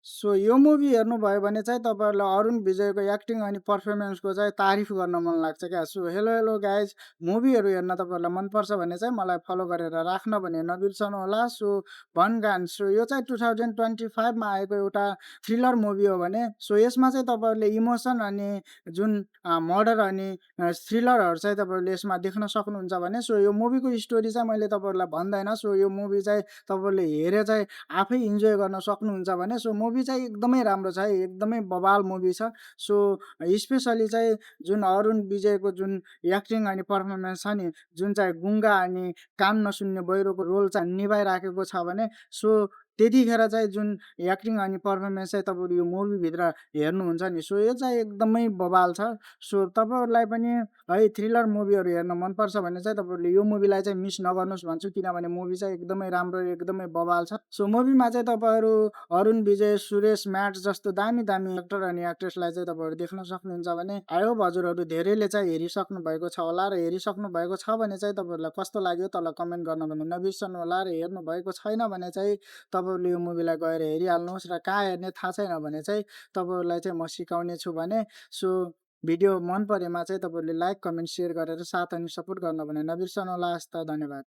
So यो movie हेर्नुभयो भने चाहिँ तपाईँहरूलाई अरुण विजयको एक्टिङ अनि पर्फर्मेन्सको चाहिँ तारिफ गर्न मन लाग्छ क्या। सो हेलो हेलो गाइज, मुभीहरू हेर्न तपाईँहरूलाई मनपर्छ भने चाहिँ मलाई फलो गरेर राख्न भने नबिर्सनुहोला। सो भनगान, सो यो चाहिँ 2025मा आएको एउटा थ्रिलर मुभी हो भने सो यसमा चाहिँ तपाईँहरूले इमोसन अनि जुन मर्डर अनि थ्रिलरहरू चाहिँ तपाईँहरूले यसमा देख्न सक्नुहुन्छ भने सो यो मुभीको स्टोरी चाहिँ मैले तपाईँहरूलाई भन्दैन। सो यो मुभी चाहिँ तपाईँले हेरेर चाहिँ आफै इन्जोय गर्न सक्नुहुन्छ भने सो मुभी चाहिँ एकदमै राम्रो छ है, एकदमै बवाल मुभी छ। सो स्पेसली चाहिँ जुन अरुण विजयको जुन एक्टिङ अनि पर्फर्मेन्स छ नि, जुन चाहिँ गुङ्गा अनि कान नसुन्ने बहिरोको रोल चाहिँ निभाइराखेको छ भने सो त्यतिखेर चाहिँ जुन एक्टिङ अनि पर्फर्मेन्स चाहिँ तपाईँहरू यो मुभीभित्र हेर्नुहुन्छ नि, सो यो चाहिँ एकदमै बवाल छ। सो तपाईँहरूलाई पनि है थ्रिलर मुभीहरू हेर्न मनपर्छ भने चाहिँ तपाईँहरूले यो मुभीलाई चाहिँ मिस नगर्नुहोस् भन्छु, किनभने मुभी चाहिँ एकदमै राम्रो एकदमै बवाल छ। सो मुभीमा चाहिँ तपाईँहरू अरुण विजय, सुरेश म्याट जस्तो दामी दामी एक्टर अनि एक्ट्रेसलाई चाहिँ तपाईँहरू देख्न सक्नुहुन्छ भने आई होप हजुरहरू धेरैले चाहिँ हेरिसक्नु भएको छ होला र हेरिसक्नु भएको छ भने चाहिँ तपाईँहरूलाई कस्तो लाग्यो तल कमेन्ट गर्न भने नबिर्सनु होला। र हेर्नु भएको छैन भने चाहिँ तपाईँहरूले यो मुभीलाई गएर हेरिहाल्नुहोस् र कहाँ हेर्ने थाहा छैन भने चाहिँ तपाईँहरूलाई चाहिँ म सिकाउने छु भने सो भिडियो मन परेमा चाहिँ तपाईँहरूले लाइक, कमेन्ट, सेयर गरेर साथ अनि सपोर्ट गर्न भने नबिर्सनु होला। हस्त, धन्यवाद।